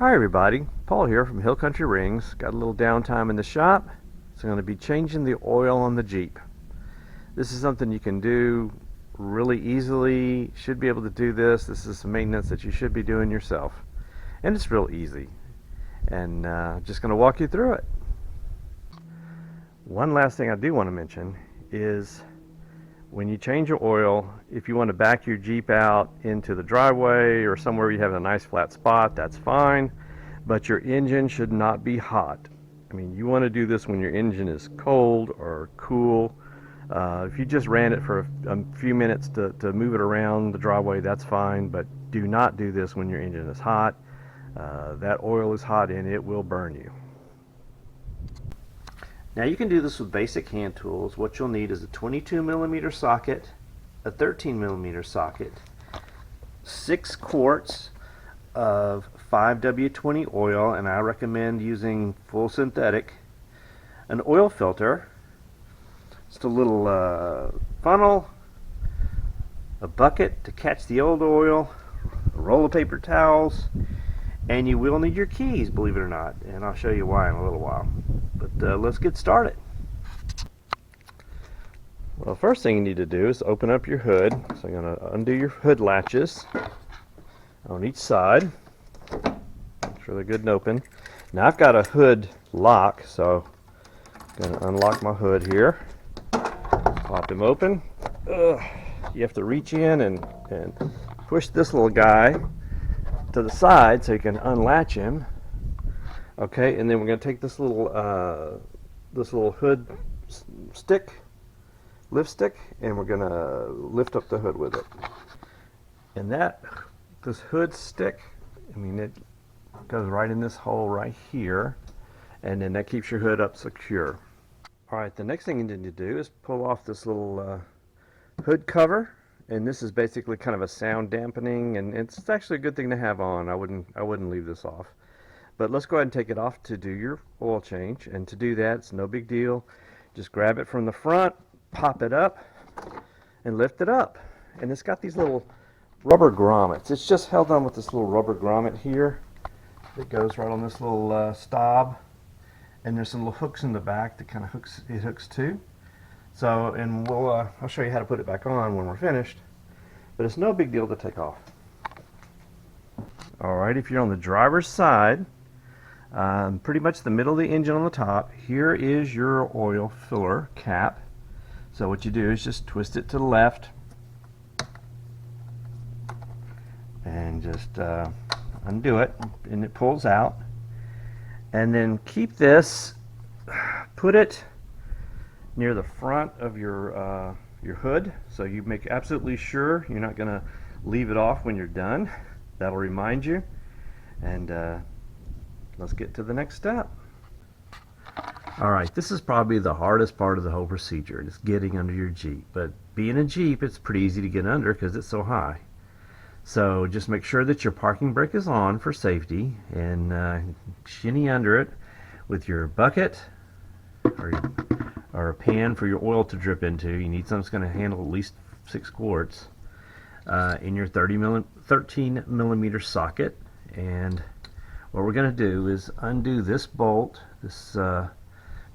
Hi everybody, Paul here from Hill Country Rings. Got a little downtime in the shop, so I'm going to be changing the oil on the Jeep. This is something you can do really easily. Should be able to do this. This is some maintenance that you should be doing yourself, and it's real easy. And just going to walk you through it. One last thing I do want to mention is when you change your oil, if you want to back your Jeep out into the driveway or somewhere you have a nice flat spot, that's fine, but your engine should not be hot. I mean, you want to do this when your engine is cold or cool. If you just ran it for a few minutes to move it around the driveway, that's fine, but do not do this when your engine is hot. That oil is hot and it will burn you. Now you can do this with basic hand tools. What you'll need is a 22mm socket, a 13mm socket, 6 quarts of 5W20 oil, and I recommend using full synthetic, an oil filter, just a little funnel, a bucket to catch the old oil, a roll of paper towels, and you will need your keys, believe it or not, and I'll show you why in a little while. But let's get started. Well, first thing you need to do is open up your hood. So I'm going to undo your hood latches on each side. Make sure they're good and open. Now I've got a hood lock, so I'm going to unlock my hood here. Pop him open. You have to reach in and push this little guy to the side so you can unlatch him. Okay, and then we're going to take this little hood lift stick, and we're going to lift up the hood with it. And this hood stick, I mean, it goes right in this hole right here, and then that keeps your hood up secure. All right, the next thing you need to do is pull off this little hood cover, and this is basically kind of a sound dampening, and it's actually a good thing to have on. I wouldn't leave this off. But let's go ahead and take it off to do your oil change. And to do that, it's no big deal. Just grab it from the front, pop it up, and lift it up. And it's got these little rubber grommets. It's just held on with this little rubber grommet here that goes right on this little stob. And there's some little hooks in the back that kind of hooks too. So, and I'll show you how to put it back on when we're finished. But it's no big deal to take off. All right, if you're on the driver's side, pretty much the middle of the engine on the top, here is your oil filler cap. So what you do is just twist it to the left and just undo it, and it pulls out. And then keep this, put it near the front of your hood, so you make absolutely sure you're not going to leave it off when you're done. That'll remind you. And let's get to the next step. Alright, this is probably the hardest part of the whole procedure. It's getting under your Jeep. But being a Jeep, it's pretty easy to get under because it's so high. So just make sure that your parking brake is on for safety, and shinny under it with your bucket or a pan for your oil to drip into. You need something that's going to handle at least 6 quarts in your 13mm socket. And what we're going to do is undo this bolt, this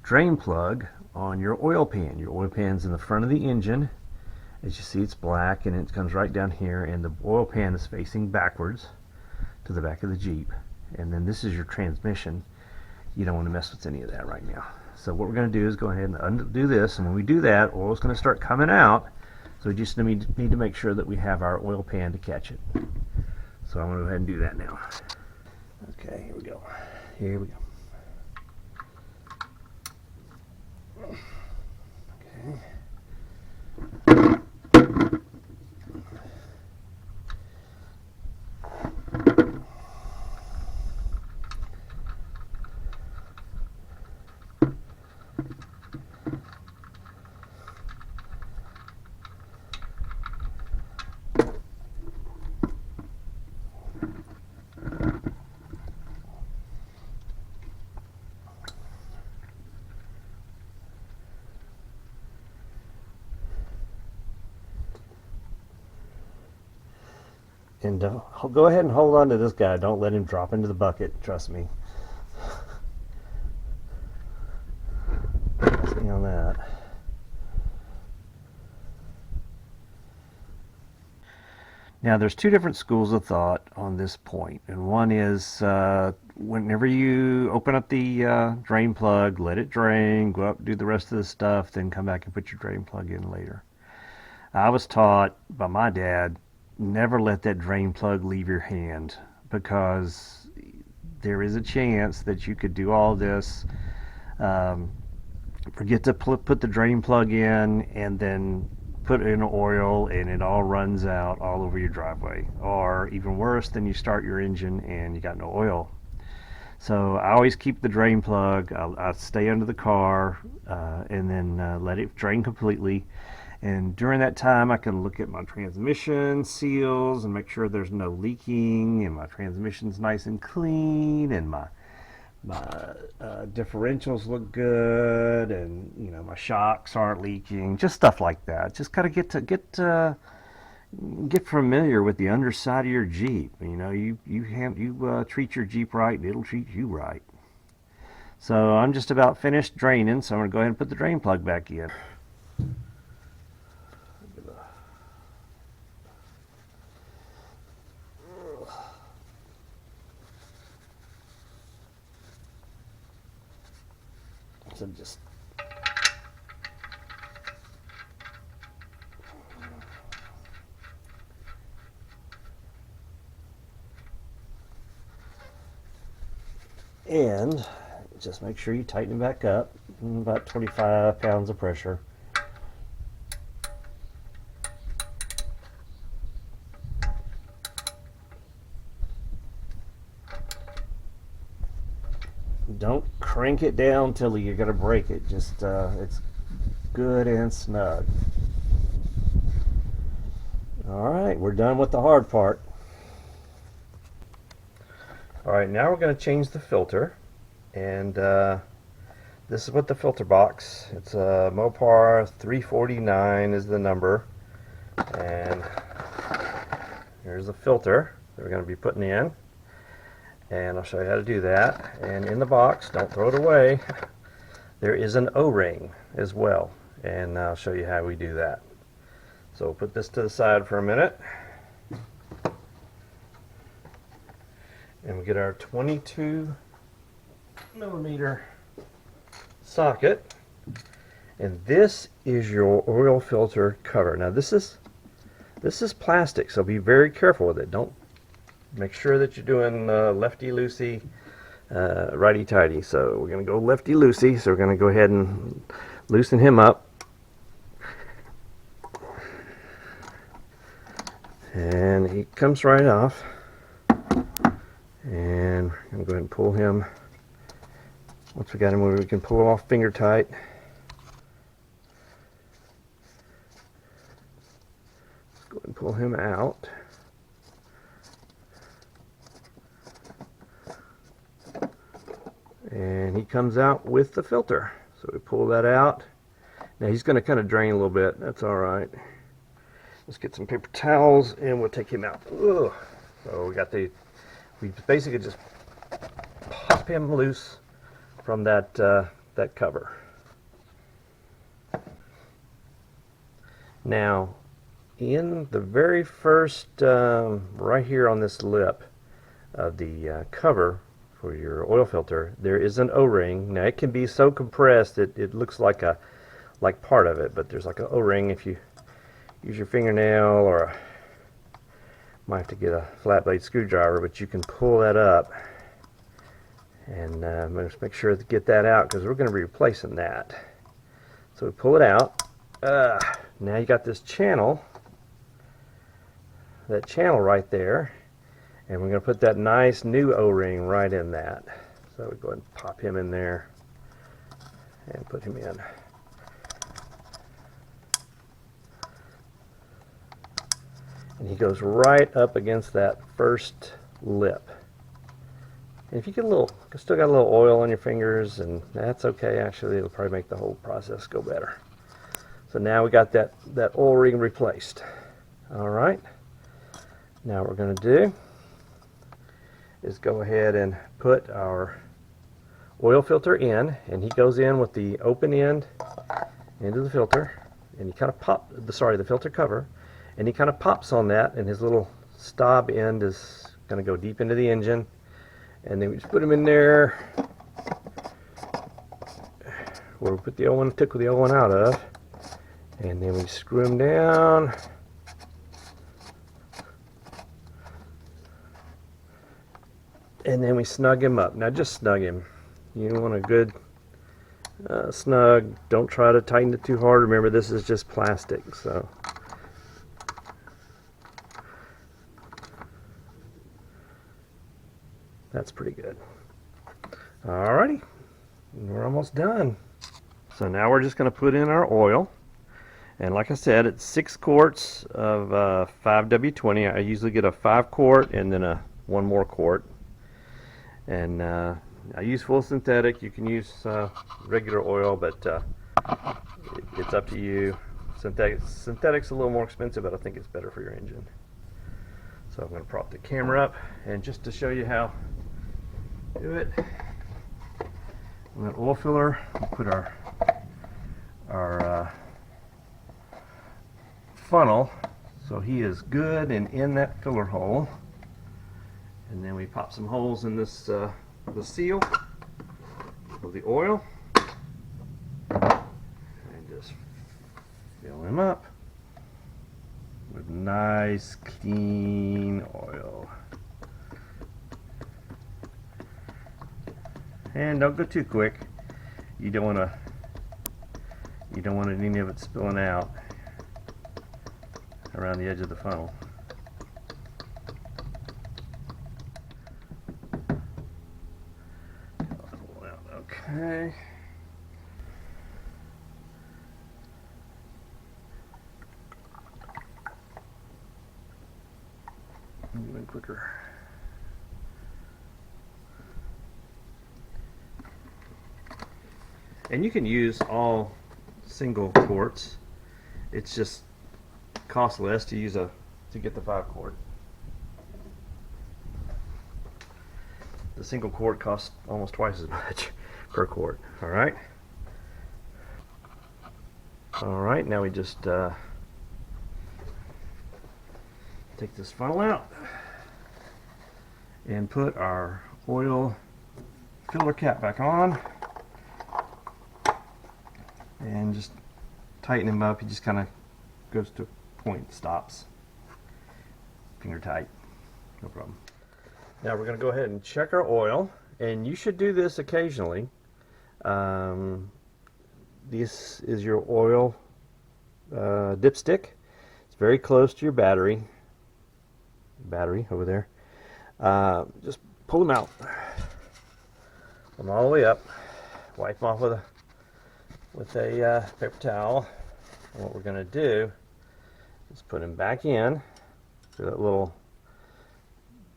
drain plug on your oil pan. Your oil pan's in the front of the engine. As you see, it's black, and it comes right down here, and the oil pan is facing backwards to the back of the Jeep. And then this is your transmission. You don't want to mess with any of that right now. So what we're going to do is go ahead and undo this, and when we do that, oil is going to start coming out. So we just need to make sure that we have our oil pan to catch it. So I'm going to go ahead and do that now. Okay, here we go. Here we go. Okay. And go ahead and hold on to this guy. Don't let him drop into the bucket. Trust me. Trust me on that. Now, there's two different schools of thought on this point, and one is whenever you open up the drain plug, let it drain, go up, do the rest of the stuff, then come back and put your drain plug in later. I was taught by my dad, never let that drain plug leave your hand, because there is a chance that you could do all this, forget to put the drain plug in, and then put in oil and it all runs out all over your driveway, or even worse, then you start your engine and you got no oil. So I always keep the drain plug. I stay under the car and then let it drain completely, and during that time I can look at my transmission seals and make sure there's no leaking and my transmission's nice and clean, and my differentials look good, and you know, my shocks aren't leaking, just stuff like that. Just gotta get familiar with the underside of your Jeep. You know, you treat your Jeep right and it'll treat you right. So I'm just about finished draining, so I'm gonna go ahead and put the drain plug back in. So just and just make sure you tighten it back up, about 25 pounds of pressure. Don't crank it down till you're gonna break it. Just it's good and snug. All right, we're done with the hard part. All right, now we're going to change the filter, and this is what the filter box. It's a Mopar 349 is the number, and here's the filter that we're going to be putting in, and I'll show you how to do that. And in the box, don't throw it away, there is an O-ring as well, and I'll show you how we do that. So we'll put this to the side for a minute, and we get our 22 millimeter socket, and this is your oil filter cover. Now this is plastic, so be very careful with it. Don't make sure that you're doing lefty loosey, righty tighty. So we're going to go lefty loosey, so we're going to go ahead and loosen him up, and he comes right off. And I'm going to go ahead and pull him. Once we got him, we can pull him off finger tight. Let's go ahead and pull him out. And he comes out with the filter. So we pull that out. Now he's going to kind of drain a little bit. That's all right. Let's get some paper towels and we'll take him out. Ugh. So we basically just pop him loose from that that cover. Now, in the very first, right here on this lip of the cover for your oil filter, there is an O-ring. Now, it can be so compressed that it looks like part of it, but there's like an O-ring. If you use your fingernail, or might have to get a flat blade screwdriver, but you can pull that up, and just make sure to get that out, because we're going to be replacing that. So we pull it out. Now you got this channel, right there, and we're going to put that nice new O-ring right in that. So we go ahead and pop him in there and put him in. And he goes right up against that first lip. And if you get still got a little oil on your fingers, and that's okay. Actually, it'll probably make the whole process go better. So now we got that oil ring replaced. All right. Now what we're going to do is go ahead and put our oil filter in, and he goes in with the open end into the filter, and he kind of the filter cover, and he kind of pops on that, and his little stop end is going to go deep into the engine, and then we just put him in there where we put the old one, took the old one out of, and then we screw him down. And then we snug him up. Now just snug him. You want a good snug. Don't try to tighten it too hard. Remember, this is just plastic, so. That's pretty good. Alrighty, we're almost done. So now we're just going to put in our oil. And like I said, it's 6 quarts of 5W20. I usually get a 5 quart and then one more quart. And I use full synthetic. You can use regular oil, but it's up to you. Synthetic's a little more expensive, but I think it's better for your engine. So I'm going to prop the camera up, and just to show you how to do it, on that oil filler, we'll put our funnel, so he is good and in that filler hole. And then we pop some holes in this the seal of the oil, and just fill him up with nice clean oil. And don't go too quick. You don't want any of it spilling out around the edge of the funnel. Okay. Even quicker. And you can use all single quarts. It's just costs less to get the 5 quart. The single quart costs almost twice as much per quart. Alright, now we just take this funnel out and put our oil filler cap back on, and just tighten him up. He just kind of goes to a point, stops, finger tight, no problem. Now we're going to go ahead and check our oil, and you should do this occasionally. This is your oil dipstick. It's very close to your battery over there. Just pull them out, pull them all the way up, wipe them off with a paper towel. And what we're going to do is put them back in through that little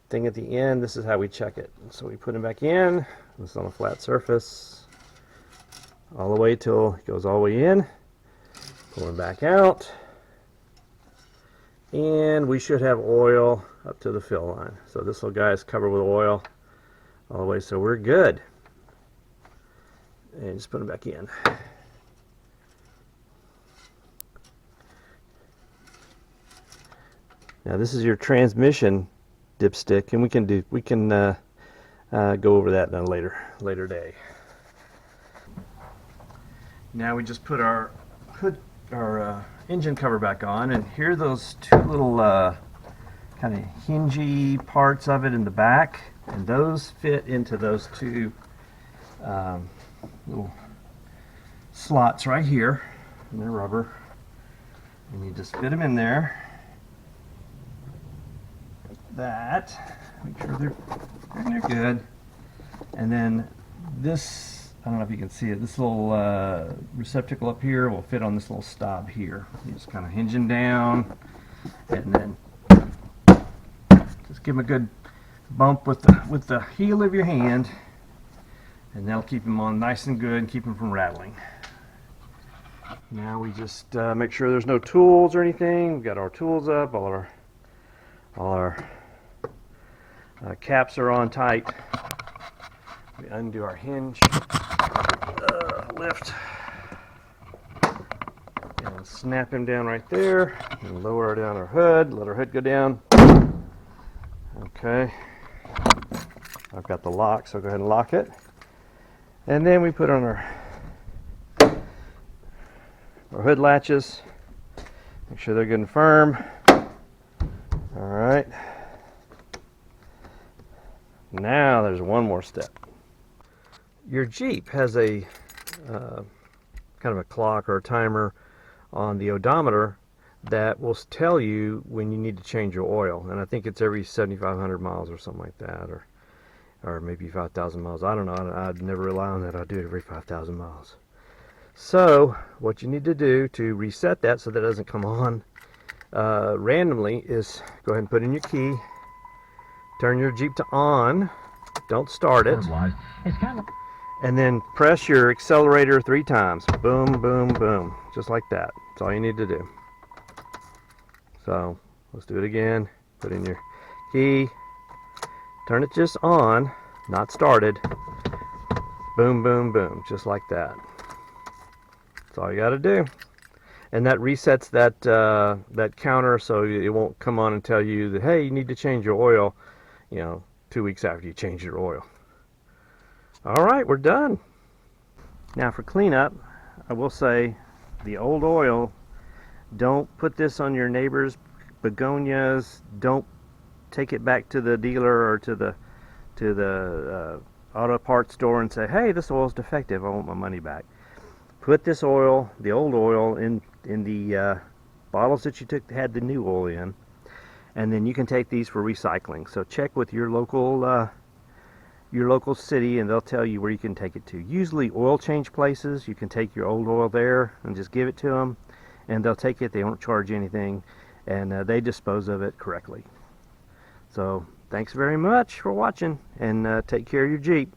thing at the end. This is how we check it. So we put them back in. This is on a flat surface all the way till it goes all the way in. Pull them back out, and we should have oil up to the fill line. So this little guy is covered with oil all the way, so we're good. And just put them back in. Now this is your transmission dipstick, and we can go over that in a later day. Now we just put our engine cover back on, and here are those two little kind of hingy parts of it in the back, and those fit into those two little slots right here, and they're rubber, and you just fit them in there. That, make sure they're good, and then this, I don't know if you can see it, this little receptacle up here will fit on this little stop here. You just kind of hinge them down, and then just give them a good bump with the heel of your hand, and that'll keep them on nice and good and keep them from rattling. Now we just make sure there's no tools or anything. We've got our tools up, all our All our caps are on tight. We undo our hinge, lift, and snap him down right there, and lower down our hood, let our hood go down. Okay, I've got the lock, so go ahead and lock it. And then we put on our hood latches, make sure they're good and firm. All right, now there's one more step. Your Jeep has a kind of a clock or a timer on the odometer that will tell you when you need to change your oil, and I think it's every 7,500 miles or something like that, or maybe 5,000 miles. I don't know. I'd never rely on that. I do it every 5,000 miles. So what you need to do to reset that so that it doesn't come on randomly is go ahead and put in your key, turn your Jeep to on, don't start it, and then press your accelerator 3 times. Boom, boom, boom, just like that. That's all you need to do. So let's do it again. Put in your key, turn it just on, not started. Boom, boom, boom, just like that. That's all you got to do. And that resets that that counter, so it won't come on and tell you that, hey, you need to change your oil, 2 weeks after you change your oil. All right, we're done. Now for cleanup, I will say the old oil, don't put this on your neighbor's begonias. Don't take it back to the dealer or to the auto parts store and say, hey, this oil's defective, I want my money back. Put this oil, the old oil, in the bottles that you had the new oil in, and then you can take these for recycling. So check with your local city, and they'll tell you where you can take it to. Usually oil change places, you can take your old oil there and just give it to them, and they'll take it. They won't charge you anything, and they dispose of it correctly. So thanks very much for watching, and take care of your Jeep.